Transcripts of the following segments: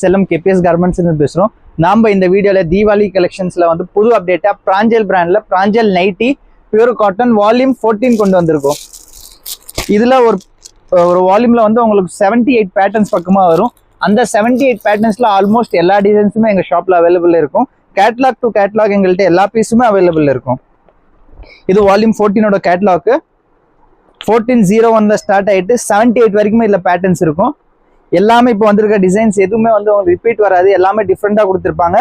செல்லம் KBS garments பேசுறோம். நாம இந்த வீடியோல தீபாவளி கலெக்ஷன்ஸ்ல வந்து புது அப்டேட்டா பிராஞ்சல் பிராண்ட்ல பிராஞ்சல் நைட்டி பியூர் காட்டன் வால்யூம் 14 கொண்டு வந்திருக்கோம். இதுல ஒரு வால்யூம்ல வந்து உங்களுக்கு 78 பேட்டர்ன்ஸ் பக்கமா வரும். அந்த 78 பேட்டர்ன்ஸ்ல ஆல்மோஸ்ட் எல்லா டிசைன்ஸுமே எங்க ஷாப்ல அவைலபிள் இருக்கும். கேட்லாக் டு கேட்லாக் எங்கள்கிட்ட எல்லா பீஸுமே அவைலபிள் இருக்கும். இது வால்யூம் 14ஓட கேட்லாக் 1401ல ஸ்டார்ட் ஆயிட்டு 78 வரைக்குமே இதுல பேட்டர்ன்ஸ் இருக்கும். எல்லாமே இப்போ வந்திருக்க டிசைன்ஸ் எதுவுமே வந்து உங்களுக்கு ரிப்பீட் வராது. எல்லாமே டிஃப்ரெண்டா கொடுத்துருப்பாங்க.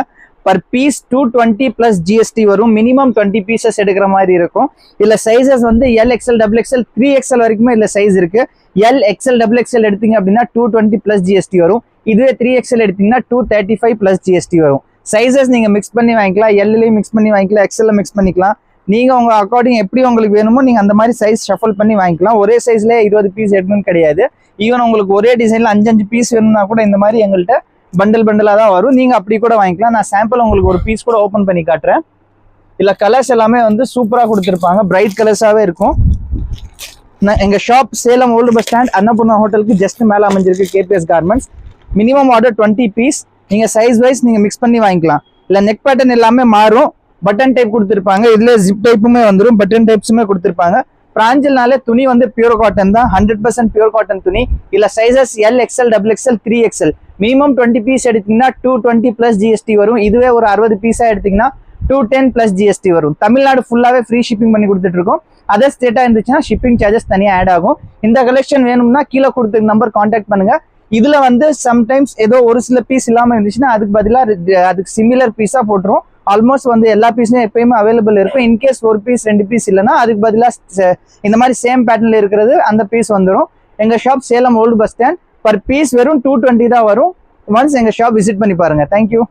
பர் பீஸ் 220 பிளஸ் ஜிஎஸ்டி வரும். மினிமம் 20 பீசஸ் எடுக்கிற மாதிரி இருக்கும். இதுல சைசஸ் வந்து எல்எக்ஸ்எல், XXL, 3XL வரைக்குமே இதுல சைஸ் இருக்கு. எல்எக்ஸ்எல், XXL எடுத்தீங்க அப்படின்னா 220 பிளஸ் ஜிஎஸ்டி வரும். இதுவே 3XL எடுத்தீங்கன்னா 235 பிளஸ் ஜிஎஸ்டி வரும். சைசஸ் நீங்க மிக்ஸ் பண்ணி வாங்கிக்கலாம். எல்லையும் மிக்ஸ் பண்ணி வாங்கிக்கலாம், எக்ஸ்எல்ல மிக்ஸ் பண்ணிக்கலாம். நீங்க உங்க அக்கார்டிங் எப்படி உங்களுக்கு வேணுமோ நீங்க அந்த மாதிரி சைஸ் ஷஃபல் பண்ணி வாங்கிக்கலாம். ஒரே சைஸ்ல 20 பீஸ் எடுக்கணும்னு கிடையாது. ஈவன் உங்களுக்கு ஒரே டிசைன்ல 5 பீஸ் வேணும்னா கூட இந்த மாதிரி எங்கள்கிட்ட பண்டலா தான் வரும். நீங்க அப்படி கூட வாங்கிக்கலாம். நான் சாம்பிள் உங்களுக்கு ஒரு பீஸ் கூட ஓபன் பண்ணி காட்டுறேன். இல்ல கலர்ஸ் எல்லாமே வந்து சூப்பரா கொடுத்துருப்பாங்க. பிரைட் கலர்ஸாவே இருக்கும். எங்க shop Salem old bus stand Annapurna ஹோட்டலுக்கு ஜஸ்ட் மேல அமைஞ்சிருக்கு KPS garments. Minimum order 20 piece. நீங்க சைஸ் வைஸ் நீங்க மிக்ஸ் பண்ணி வாங்கிக்கலாம். இல்ல நெக் பேட்டர்ன் எல்லாமே மாறும். பட்டன் டைப் கொடுத்துருப்பாங்க. இதுல ஜிப் டைப்புமே வந்துடும். பட்டன் டைப்ஸுமே கொடுத்துருப்பாங்க. பிராஞ்சல்னாலே துணி வந்து பியூர் காட்டன் தான். 100% பியூர் காட்டன் துணி. இல்ல sizes L XL, XXL, 3XL. Minimum 20 piece எடுத்தீங்கன்னா 220 பிளஸ் ஜிஎஸ்டி வரும். இதுவே ஒரு 60 பீஸா எடுத்தீங்கன்னா 210 பிளஸ் ஜிஎஸ்டி வரும். தமிழ்நாடு ஃபுல்லாவே ஃப்ரீ ஷிப்பிங் பண்ணி கொடுத்துட்டு இருக்கோம். அதர் ஸ்டேட்டா இருந்துச்சுன்னா ஷிப்பிங் சார்ஜஸ் தனியா ஆட் ஆகும். இந்த கலெக்ஷன் வேணும்னா கீழே கொடுத்த நம்பர் கான்டாக்ட் பண்ணுங்க. இதுல வந்து சம்டைம்ஸ் ஏதோ ஒரு சில பீஸ் இல்லாம இருந்துச்சுன்னா அதுக்கு பதிலா அதுக்கு சிமிலர் பீஸா போட்டுரும். ஆல்மோஸ்ட் வந்து எல்லா பீஸுமே எப்பயுமே அவைலபிள் இருக்கும். இன்கேஸ் ஒரு பீஸ் 2 பீஸ் இல்லைன்னா அதுக்கு பதிலாக இந்த மாதிரி சேம் பேட்டர்ன்ல இருக்கிறது அந்த பீஸ் வந்துடும். எங்க shop Salem old bus stand. Per piece வெறும் 220 தான் வரும். ஒன்ஸ் எங்க ஷாப் விசிட் பண்ணி பாருங்க. தேங்க்யூ.